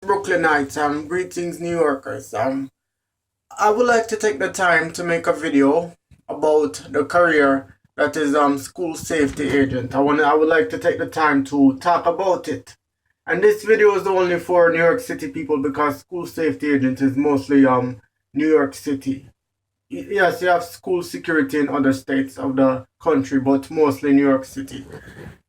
Brooklynites, greetings New Yorkers. I would like to take the time to make a video about the career that is school safety agent. I would like to take the time to talk about it. And this video is only for New York City people because school safety agent is mostly New York City. Yes, you have school security in other states of the country, but mostly New York City.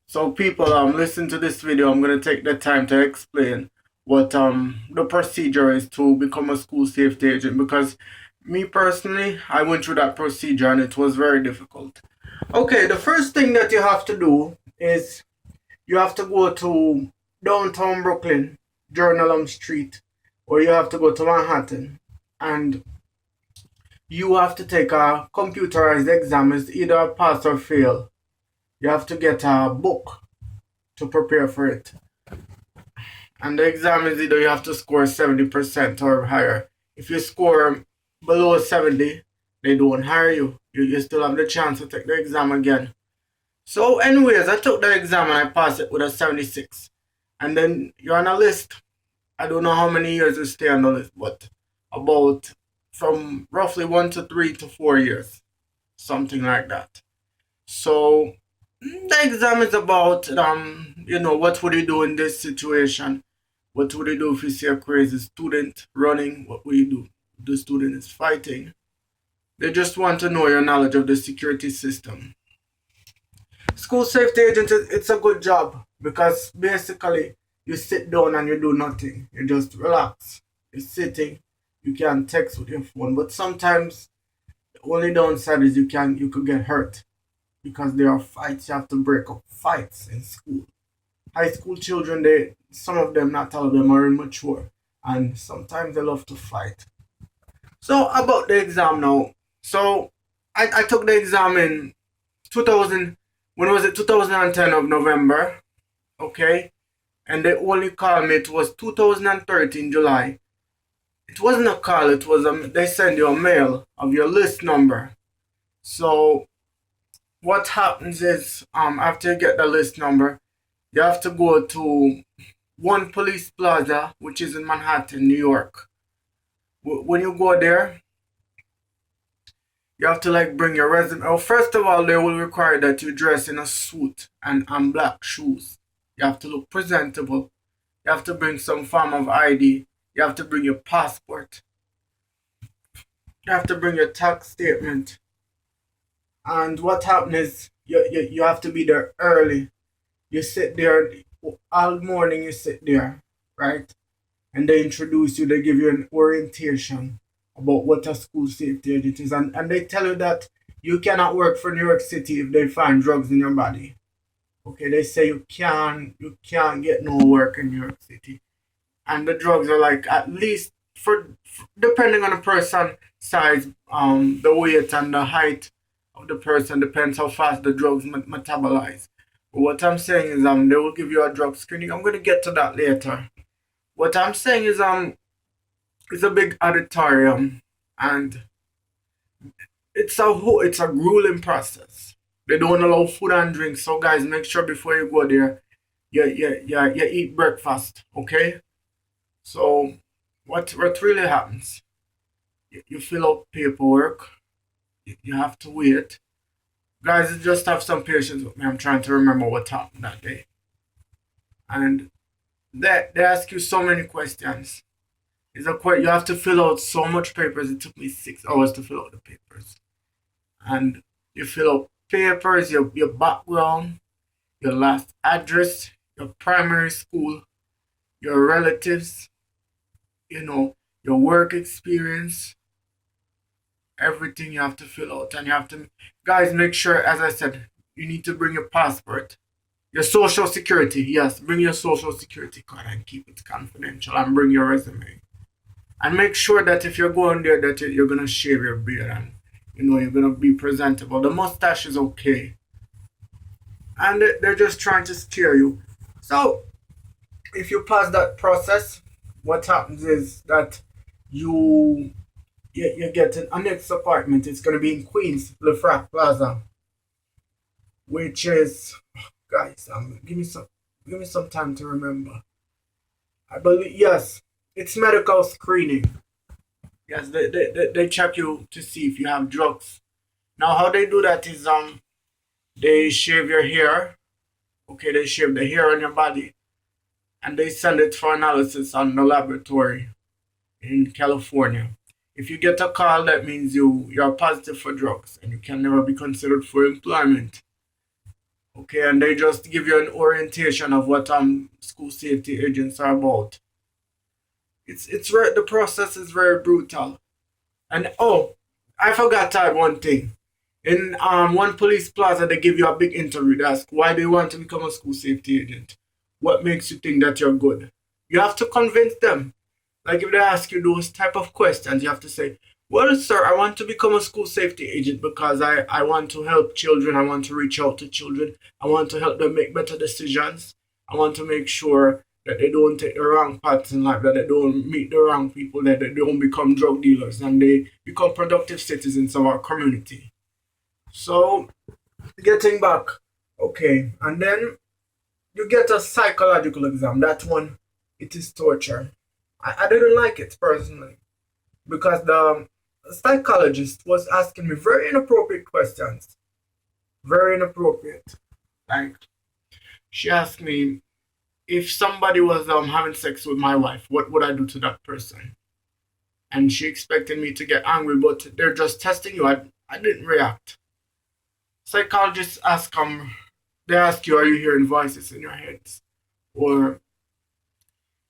So people listen to this video. I'm gonna take the time to explain what the procedure is to become a school safety agent, because me personally, I went through that procedure and it was very difficult. Okay, the first thing that you have to do is you have to go to downtown Brooklyn, Journal Street, or you have to go to Manhattan, and you have to take a computerized exam. It's either pass or fail. You have to get a book to prepare for it. And the exam is either you have to score 70% or higher. If you score below 70, they don't hire you. You still have the chance to take the exam again. So anyways, I took the exam and I passed it with a 76. And then you're on a list. I don't know how many years you stay on the list, but about from roughly 1 to 3 to 4 years. Something like that. So the exam is about, what would you do in this situation? What would you do if you see a crazy student running? What will you do? The student is fighting. They just want to know your knowledge of the security system. School safety agent, it's a good job because basically you sit down and you do nothing. You just relax. You're sitting. You can text with your phone, but sometimes the only downside is you could get hurt because there are fights. You have to break up fights in school. High school children, some of them, not all of them, are immature, and sometimes they love to fight. So about the exam now. So I took the exam in 2000. When was it? 2010 of November. Okay, and they only called me. It was 2013 July. It wasn't a call. It was they send you a mail of your list number. So what happens is after you get the list number, you have to go to One Police Plaza, which is in Manhattan, New York. When you go there, you have to bring your resume. Oh, first of all, they will require that you dress in a suit and black shoes. You have to look presentable. You have to bring some form of ID. You have to bring your passport. You have to bring your tax statement. And what happens is you have to be there early. You sit there all morning, you sit there, right? And they introduce you, they give you an orientation about what a school safety audit is. And they tell you that you cannot work for New York City if they find drugs in your body. Okay, they say you can't get no work in New York City. And the drugs are at least for depending on the person size, the weight and the height of the person depends how fast the drugs metabolize. What I'm saying is they will give you a drug screening. I'm going to get to that later. What I'm saying is it's a big auditorium and it's a grueling process. They don't allow food and drinks, so guys, make sure before you go there you eat breakfast, okay? So what really happens? You fill out paperwork. You have to wait. Guys, just have some patience with me. I'm trying to remember what happened that day. And they ask you so many questions. You have to fill out so much papers. It took me 6 hours to fill out the papers. And you fill out papers, your background, your last address, your primary school, your relatives, your work experience, everything you have to fill out. And you have to, guys, make sure, as I said, you need to bring your passport, your social security. Yes, bring your social security card and keep it confidential, and bring your resume. And make sure that if you're going there that you're going to shave your beard and you're going to be presentable. The mustache is okay. And they're just trying to scare you. So if you pass that process, what happens is that you get a next apartment. It's going to be in Queens, Lefrak Plaza, which is, guys, give me some time to remember. I believe, yes, it's medical screening. Yes, they check you to see if you have drugs. Now, how they do that is they shave your hair. Okay, they shave the hair on your body, and they send it for analysis on the laboratory in California. If you get a call, that means you're positive for drugs and you can never be considered for employment. Okay, and they just give you an orientation of what school safety agents are about. It's very, the process is very brutal. And oh, I forgot to add one thing. In one police plaza, they give you a big interview. They ask why do you want to become a school safety agent? What makes you think that you're good? You have to convince them. Like if they ask you those type of questions, you have to say, well, sir, I want to become a school safety agent because I want to help children. I want to reach out to children. I want to help them make better decisions. I want to make sure that they don't take the wrong paths in life, that they don't meet the wrong people, that they don't become drug dealers, and they become productive citizens of our community. So, getting back, okay, and then you get a psychological exam. That one, it is torture. I didn't like it personally because the psychologist was asking me very inappropriate questions. Very inappropriate. Like, she asked me if somebody was having sex with my wife, what would I do to that person? And she expected me to get angry, but they're just testing you. I didn't react. Psychologists ask they ask you, are you hearing voices in your heads? Or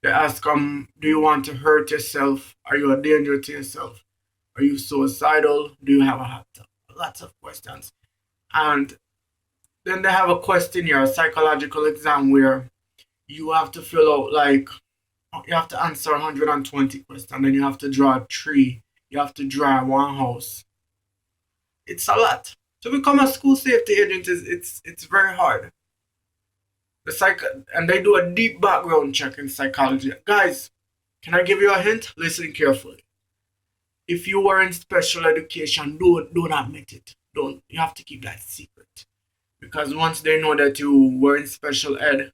they ask do you want to hurt yourself? Are you a danger to yourself? Are you suicidal? Do you have a heart attack? Lots of questions. And then they have a questionnaire, a psychological exam where you have to fill out like you have to answer 120 questions, then you have to draw a tree, you have to draw one house. It's a lot. To become a school safety agent it's very hard. And they do a deep background check in psychology. Guys, can I give you a hint? Listen carefully. If you were in special education, don't admit it. Don't. You have to keep that secret. Because once they know that you were in special ed,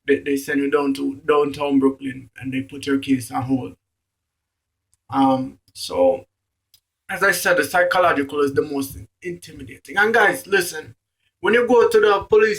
they send you down to downtown Brooklyn and they put your case on hold. So as I said, the psychological is the most intimidating. And guys, listen, when you go to the police